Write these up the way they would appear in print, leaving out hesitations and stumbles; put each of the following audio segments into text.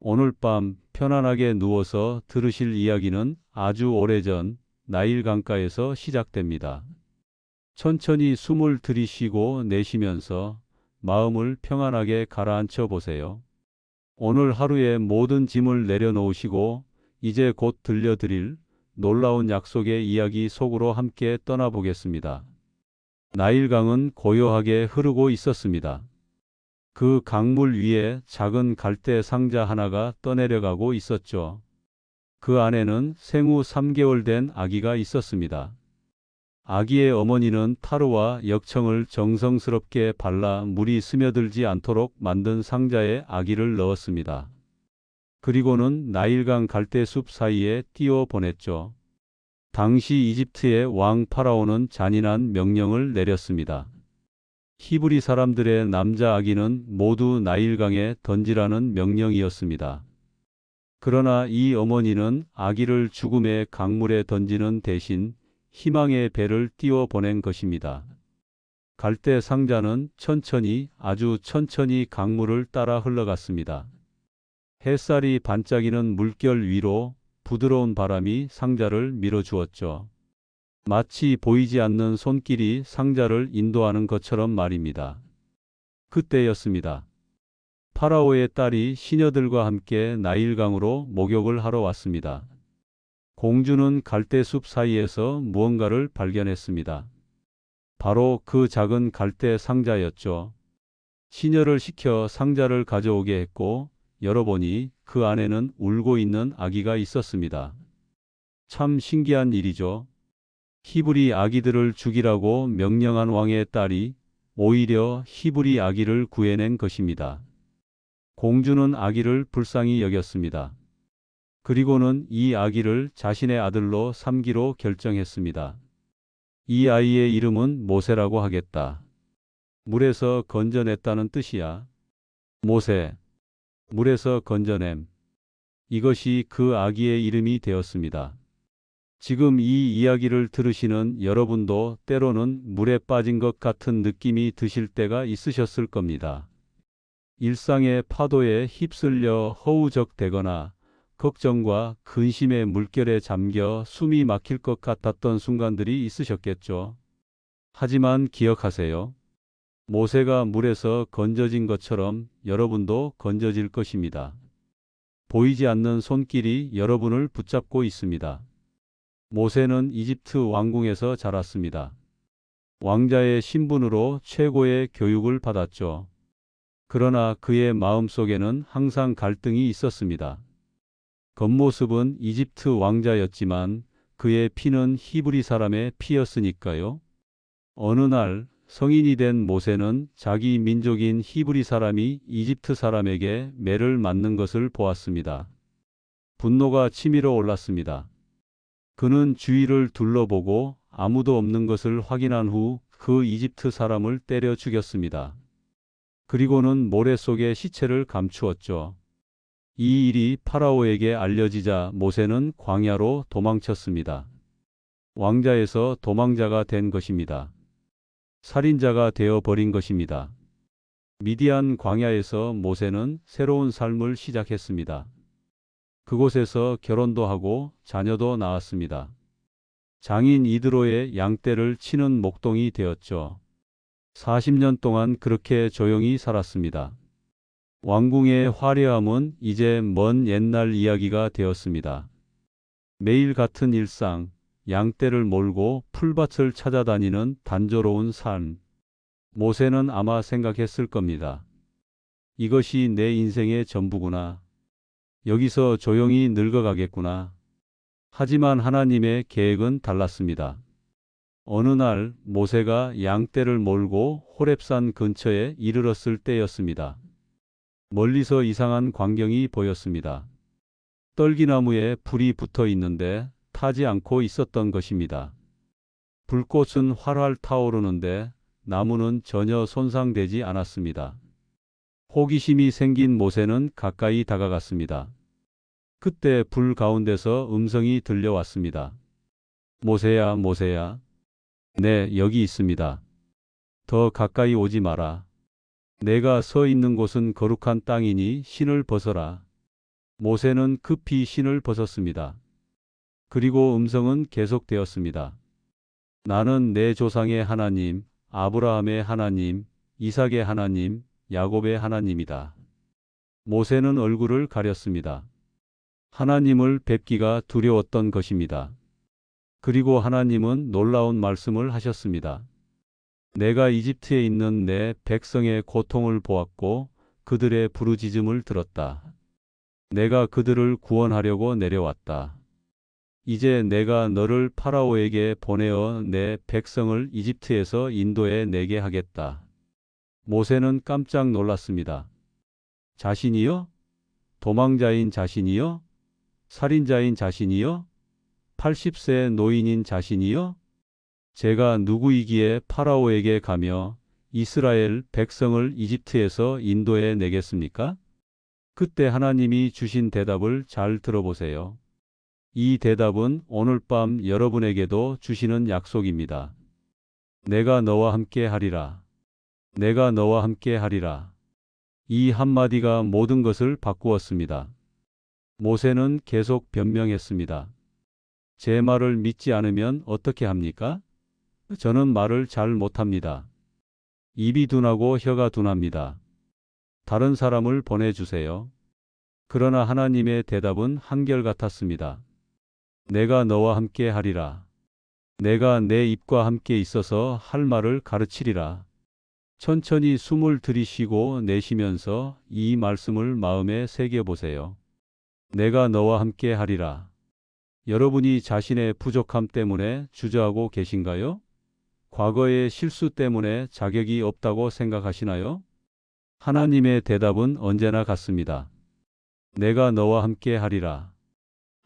오늘 밤 편안하게 누워서 들으실 이야기는 아주 오래전 나일 강가에서 시작됩니다. 천천히 숨을 들이쉬고 내쉬면서 마음을 평안하게 가라앉혀 보세요. 오늘 하루의 모든 짐을 내려놓으시고 이제 곧 들려드릴 놀라운 약속의 이야기 속으로 함께 떠나보겠습니다. 나일강은 고요하게 흐르고 있었습니다. 그 강물 위에 작은 갈대 상자 하나가 떠내려가고 있었죠. 그 안에는 생후 3개월 된 아기가 있었습니다. 아기의 어머니는 타르와 역청을 정성스럽게 발라 물이 스며들지 않도록 만든 상자에 아기를 넣었습니다. 그리고는 나일강 갈대숲 사이에 띄워 보냈죠. 당시 이집트의 왕 파라오는 잔인한 명령을 내렸습니다. 히브리 사람들의 남자 아기는 모두 나일강에 던지라는 명령이었습니다. 그러나 이 어머니는 아기를 죽음의 강물에 던지는 대신 희망의 배를 띄워 보낸 것입니다. 갈대 상자는 천천히, 아주 천천히 강물을 따라 흘러갔습니다. 햇살이 반짝이는 물결 위로 부드러운 바람이 상자를 밀어주었죠. 마치 보이지 않는 손길이 상자를 인도하는 것처럼 말입니다. 그때였습니다. 파라오의 딸이 시녀들과 함께 나일강으로 목욕을 하러 왔습니다. 공주는 갈대숲 사이에서 무언가를 발견했습니다. 바로 그 작은 갈대 상자였죠. 시녀를 시켜 상자를 가져오게 했고 열어보니 그 안에는 울고 있는 아기가 있었습니다. 참 신기한 일이죠. 히브리 아기들을 죽이라고 명령한 왕의 딸이 오히려 히브리 아기를 구해낸 것입니다. 공주는 아기를 불쌍히 여겼습니다. 그리고는 이 아기를 자신의 아들로 삼기로 결정했습니다. 이 아이의 이름은 모세라고 하겠다. 물에서 건져냈다는 뜻이야. 모세, 물에서 건져냄. 이것이 그 아기의 이름이 되었습니다. 지금 이 이야기를 들으시는 여러분도 때로는 물에 빠진 것 같은 느낌이 드실 때가 있으셨을 겁니다. 일상의 파도에 휩쓸려 허우적대거나 걱정과 근심의 물결에 잠겨 숨이 막힐 것 같았던 순간들이 있으셨겠죠. 하지만 기억하세요. 모세가 물에서 건져진 것처럼 여러분도 건져질 것입니다. 보이지 않는 손길이 여러분을 붙잡고 있습니다. 모세는 이집트 왕궁에서 자랐습니다. 왕자의 신분으로 최고의 교육을 받았죠. 그러나 그의 마음속에는 항상 갈등이 있었습니다. 겉모습은 이집트 왕자였지만 그의 피는 히브리 사람의 피였으니까요. 어느 날 성인이 된 모세는 자기 민족인 히브리 사람이 이집트 사람에게 매를 맞는 것을 보았습니다. 분노가 치밀어 올랐습니다. 그는 주위를 둘러보고 아무도 없는 것을 확인한 후 그 이집트 사람을 때려 죽였습니다. 그리고는 모래 속에 시체를 감추었죠. 이 일이 파라오에게 알려지자 모세는 광야로 도망쳤습니다. 왕자에서 도망자가 된 것입니다. 살인자가 되어 버린 것입니다. 미디안 광야에서 모세는 새로운 삶을 시작했습니다. 그곳에서 결혼도 하고 자녀도 낳았습니다. 장인 이드로의 양떼를 치는 목동이 되었죠. 40년 동안 그렇게 조용히 살았습니다. 왕궁의 화려함은 이제 먼 옛날 이야기가 되었습니다. 매일 같은 일상, 양떼를 몰고 풀밭을 찾아다니는 단조로운 삶. 모세는 아마 생각했을 겁니다. 이것이 내 인생의 전부구나. 여기서 조용히 늙어가겠구나. 하지만 하나님의 계획은 달랐습니다. 어느 날 모세가 양떼를 몰고 호렙산 근처에 이르렀을 때였습니다. 멀리서 이상한 광경이 보였습니다. 떨기나무에 불이 붙어 있는데 타지 않고 있었던 것입니다. 불꽃은 활활 타오르는데 나무는 전혀 손상되지 않았습니다. 호기심이 생긴 모세는 가까이 다가갔습니다. 그때 불 가운데서 음성이 들려왔습니다. 모세야, 모세야. 네, 여기 있습니다. 더 가까이 오지 마라. 내가 서 있는 곳은 거룩한 땅이니 신을 벗어라. 모세는 급히 신을 벗었습니다. 그리고 음성은 계속되었습니다. 나는 내 조상의 하나님, 아브라함의 하나님, 이삭의 하나님, 야곱의 하나님이다. 모세는 얼굴을 가렸습니다. 하나님을 뵙기가 두려웠던 것입니다. 그리고 하나님은 놀라운 말씀을 하셨습니다. 내가 이집트에 있는 내 백성의 고통을 보았고 그들의 부르짖음을 들었다. 내가 그들을 구원하려고 내려왔다. 이제 내가 너를 파라오에게 보내어 내 백성을 이집트에서 인도해 내게 하겠다. 모세는 깜짝 놀랐습니다. 자신이요? 도망자인 자신이요? 살인자인 자신이요? 80세 노인인 자신이요? 제가 누구이기에 파라오에게 가며 이스라엘 백성을 이집트에서 인도해 내겠습니까? 그때 하나님이 주신 대답을 잘 들어보세요. 이 대답은 오늘 밤 여러분에게도 주시는 약속입니다. 내가 너와 함께 하리라. 내가 너와 함께 하리라. 이 한마디가 모든 것을 바꾸었습니다. 모세는 계속 변명했습니다. 제 말을 믿지 않으면 어떻게 합니까? 저는 말을 잘 못합니다. 입이 둔하고 혀가 둔합니다. 다른 사람을 보내주세요. 그러나 하나님의 대답은 한결같았습니다. 내가 너와 함께 하리라. 내가 내 입과 함께 있어서 할 말을 가르치리라. 천천히 숨을 들이쉬고 내쉬면서 이 말씀을 마음에 새겨보세요. 내가 너와 함께 하리라. 여러분이 자신의 부족함 때문에 주저하고 계신가요? 과거의 실수 때문에 자격이 없다고 생각하시나요? 하나님의 대답은 언제나 같습니다. 내가 너와 함께 하리라.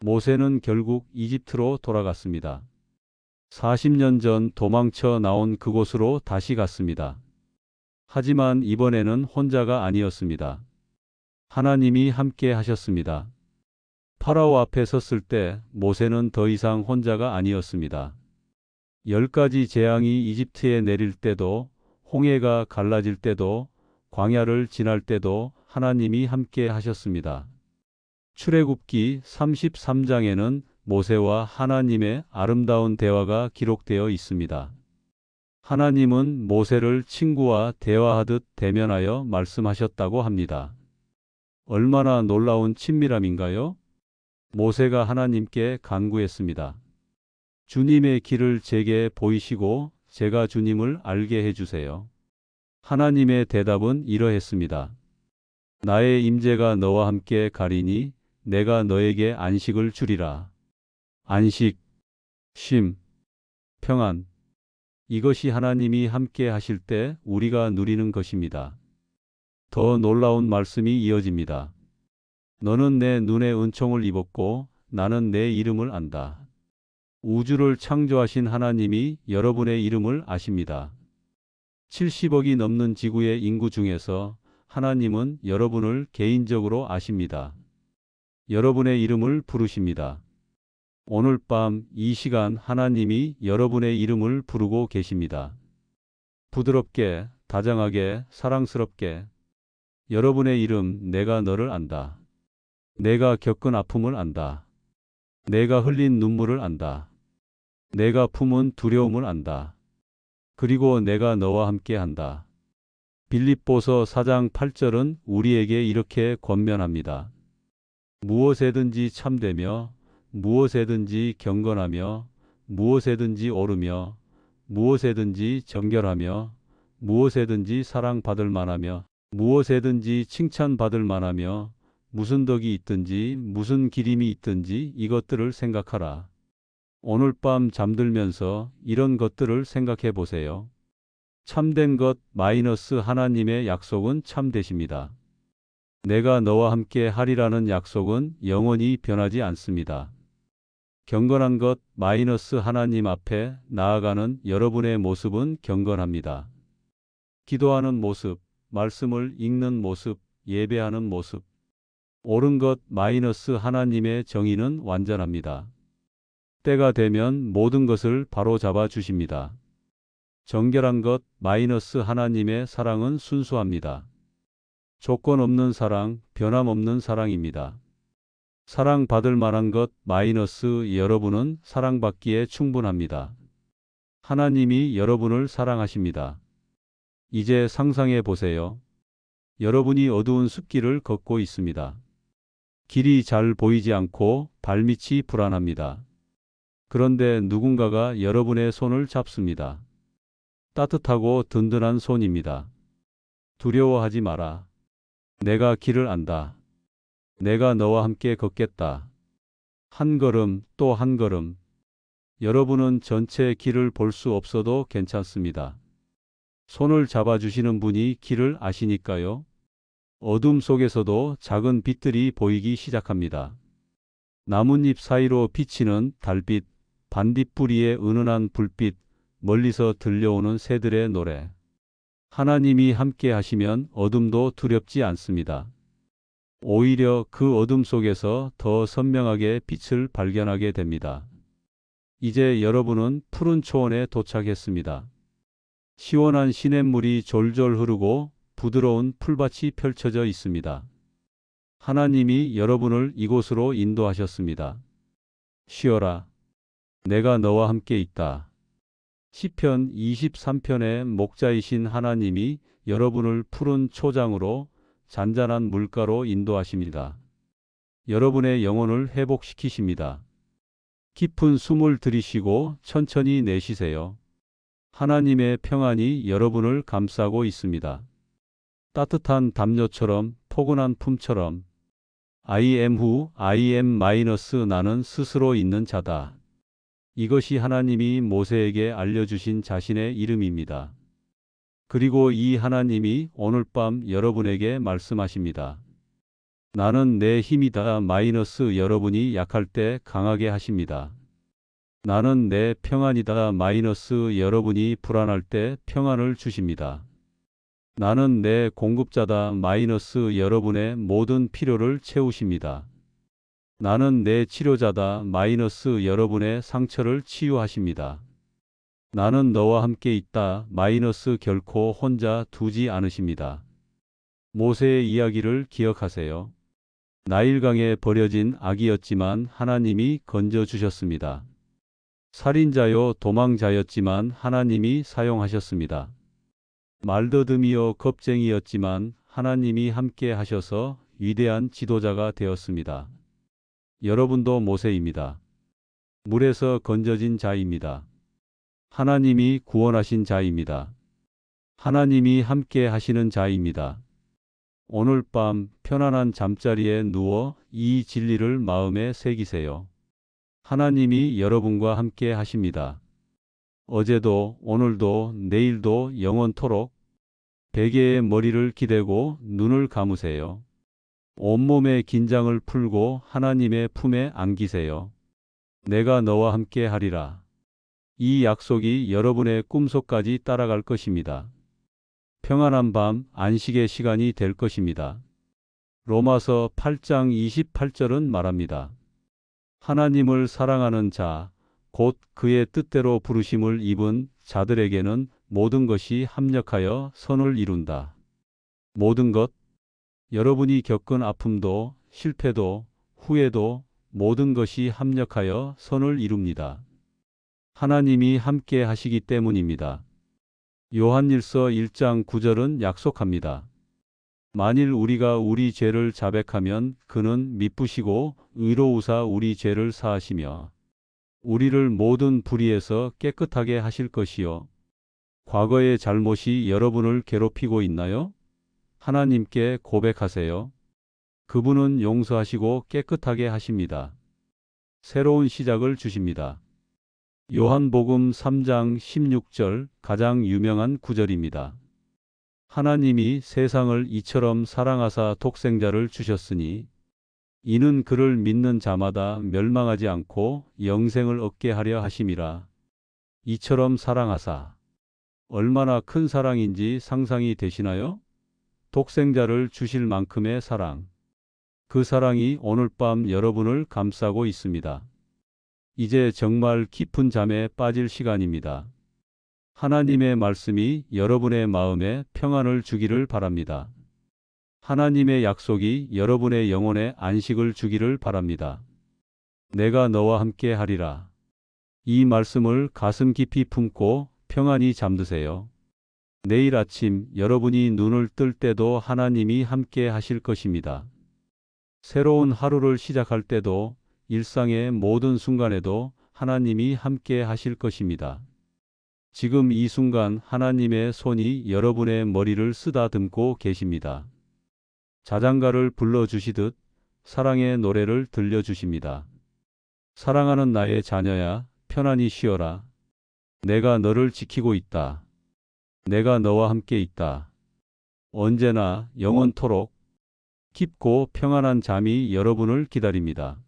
모세는 결국 이집트로 돌아갔습니다. 40년 전 도망쳐 나온 그곳으로 다시 갔습니다. 하지만 이번에는 혼자가 아니었습니다. 하나님이 함께 하셨습니다. 파라오 앞에 섰을 때 모세는 더 이상 혼자가 아니었습니다. 10가지 재앙이 이집트에 내릴 때도, 홍해가 갈라질 때도, 광야를 지날 때도 하나님이 함께 하셨습니다. 출애굽기 33장에는 모세와 하나님의 아름다운 대화가 기록되어 있습니다. 하나님은 모세를 친구와 대화하듯 대면하여 말씀하셨다고 합니다. 얼마나 놀라운 친밀함인가요? 모세가 하나님께 간구했습니다. 주님의 길을 제게 보이시고 제가 주님을 알게 해주세요. 하나님의 대답은 이러했습니다. 나의 임재가 너와 함께 가리니 내가 너에게 안식을 주리라. 안식, 쉼, 평안. 이것이 하나님이 함께 하실 때 우리가 누리는 것입니다. 더 놀라운 말씀이 이어집니다. 너는 내 눈에 은총을 입었고 나는 내 이름을 안다. 우주를 창조하신 하나님이 여러분의 이름을 아십니다. 70억이 넘는 지구의 인구 중에서 하나님은 여러분을 개인적으로 아십니다. 여러분의 이름을 부르십니다. 오늘 밤 이 시간 하나님이 여러분의 이름을 부르고 계십니다. 부드럽게, 다정하게, 사랑스럽게. 여러분의 이름, 내가 너를 안다. 내가 겪은 아픔을 안다. 내가 흘린 눈물을 안다. 내가 품은 두려움을 안다. 그리고 내가 너와 함께 한다. 빌립보서 4장 8절은 우리에게 이렇게 권면합니다. 무엇에든지 참되며 무엇에든지 경건하며 무엇에든지 오르며 무엇에든지 정결하며 무엇에든지 사랑받을 만하며 무엇에든지 칭찬받을 만하며 무슨 덕이 있든지 무슨 기림이 있든지 이것들을 생각하라. 오늘 밤 잠들면서 이런 것들을 생각해 보세요. 참된 것 마이너스 하나님의 약속은 참되십니다. 내가 너와 함께 하리라는 약속은 영원히 변하지 않습니다. 경건한 것 마이너스 하나님 앞에 나아가는 여러분의 모습은 경건합니다. 기도하는 모습, 말씀을 읽는 모습, 예배하는 모습. 옳은 것 마이너스 하나님의 정의는 완전합니다. 때가 되면 모든 것을 바로잡아 주십니다. 정결한 것 마이너스 하나님의 사랑은 순수합니다. 조건 없는 사랑, 변함없는 사랑입니다. 사랑받을 만한 것 마이너스 여러분은 사랑받기에 충분합니다. 하나님이 여러분을 사랑하십니다. 이제 상상해 보세요. 여러분이 어두운 숲길을 걷고 있습니다. 길이 잘 보이지 않고 발밑이 불안합니다. 그런데 누군가가 여러분의 손을 잡습니다. 따뜻하고 든든한 손입니다. 두려워하지 마라. 내가 길을 안다. 내가 너와 함께 걷겠다. 한 걸음 또 한 걸음. 여러분은 전체 길을 볼 수 없어도 괜찮습니다. 손을 잡아주시는 분이 길을 아시니까요. 어둠 속에서도 작은 빛들이 보이기 시작합니다. 나뭇잎 사이로 비치는 달빛, 반딧불이의 은은한 불빛, 멀리서 들려오는 새들의 노래. 하나님이 함께 하시면 어둠도 두렵지 않습니다. 오히려 그 어둠 속에서 더 선명하게 빛을 발견하게 됩니다. 이제 여러분은 푸른 초원에 도착했습니다. 시원한 시냇물이 졸졸 흐르고 부드러운 풀밭이 펼쳐져 있습니다. 하나님이 여러분을 이곳으로 인도하셨습니다. 쉬어라. 내가 너와 함께 있다. 시편 23편의 목자이신 하나님이 여러분을 푸른 초장으로 잔잔한 물가로 인도하십니다. 여러분의 영혼을 회복시키십니다. 깊은 숨을 들이쉬고 천천히 내쉬세요. 하나님의 평안이 여러분을 감싸고 있습니다. 따뜻한 담요처럼 포근한 품처럼 I am who I am 나는 스스로 있는 자다. 이것이 하나님이 모세에게 알려주신 자신의 이름입니다. 그리고 이 하나님이 오늘 밤 여러분에게 말씀하십니다. 나는 내 힘이다 여러분이 약할 때 강하게 하십니다. 나는 내 평안이다 여러분이 불안할 때 평안을 주십니다. 나는 내 공급자다 여러분의 모든 필요를 채우십니다. 나는 내 치료자다 여러분의 상처를 치유하십니다. 나는 너와 함께 있다 결코 혼자 두지 않으십니다. 모세의 이야기를 기억하세요. 나일강에 버려진 아기였지만 하나님이 건져주셨습니다. 살인자요 도망자였지만 하나님이 사용하셨습니다. 말더듬이요 겁쟁이였지만 하나님이 함께 하셔서 위대한 지도자가 되었습니다. 여러분도 모세입니다. 물에서 건져진 자입니다. 하나님이 구원하신 자입니다. 하나님이 함께 하시는 자입니다. 오늘 밤 편안한 잠자리에 누워 이 진리를 마음에 새기세요. 하나님이 여러분과 함께 하십니다. 어제도 오늘도 내일도 영원토록 베개에 머리를 기대고 눈을 감으세요. 온몸의 긴장을 풀고 하나님의 품에 안기세요. 내가 너와 함께 하리라. 이 약속이 여러분의 꿈속까지 따라갈 것입니다. 평안한 밤 안식의 시간이 될 것입니다. 로마서 8장 28절은 말합니다. 하나님을 사랑하는 자, 곧 그의 뜻대로 부르심을 입은 자들에게는 모든 것이 합력하여 선을 이룬다. 모든 것, 여러분이 겪은 아픔도 실패도 후회도 모든 것이 합력하여 선을 이룹니다. 하나님이 함께 하시기 때문입니다. 요한일서 1장 9절은 약속합니다. 만일 우리가 우리 죄를 자백하면 그는 미쁘시고 의로우사 우리 죄를 사하시며 우리를 모든 불의에서 깨끗하게 하실 것이요. 과거의 잘못이 여러분을 괴롭히고 있나요? 하나님께 고백하세요. 그분은 용서하시고 깨끗하게 하십니다. 새로운 시작을 주십니다. 요한복음 3장 16절 가장 유명한 구절입니다. 하나님이 세상을 이처럼 사랑하사 독생자를 주셨으니 이는 그를 믿는 자마다 멸망하지 않고 영생을 얻게 하려 하심이라. 이처럼 사랑하사. 얼마나 큰 사랑인지 상상이 되시나요? 독생자를 주실 만큼의 사랑. 그 사랑이 오늘 밤 여러분을 감싸고 있습니다. 이제 정말 깊은 잠에 빠질 시간입니다. 하나님의 말씀이 여러분의 마음에 평안을 주기를 바랍니다. 하나님의 약속이 여러분의 영혼에 안식을 주기를 바랍니다. 내가 너와 함께 하리라. 이 말씀을 가슴 깊이 품고 평안히 잠드세요. 내일 아침 여러분이 눈을 뜰 때도 하나님이 함께 하실 것입니다. 새로운 하루를 시작할 때도 일상의 모든 순간에도 하나님이 함께 하실 것입니다. 지금 이 순간 하나님의 손이 여러분의 머리를 쓰다듬고 계십니다. 자장가를 불러주시듯 사랑의 노래를 들려주십니다. 사랑하는 나의 자녀야, 편안히 쉬어라. 내가 너를 지키고 있다. 내가 너와 함께 있다. 언제나 영원토록 깊고 평안한 잠이 여러분을 기다립니다.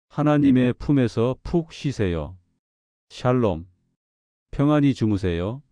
하나님의 품에서 푹 쉬세요. 샬롬. 평안히 주무세요.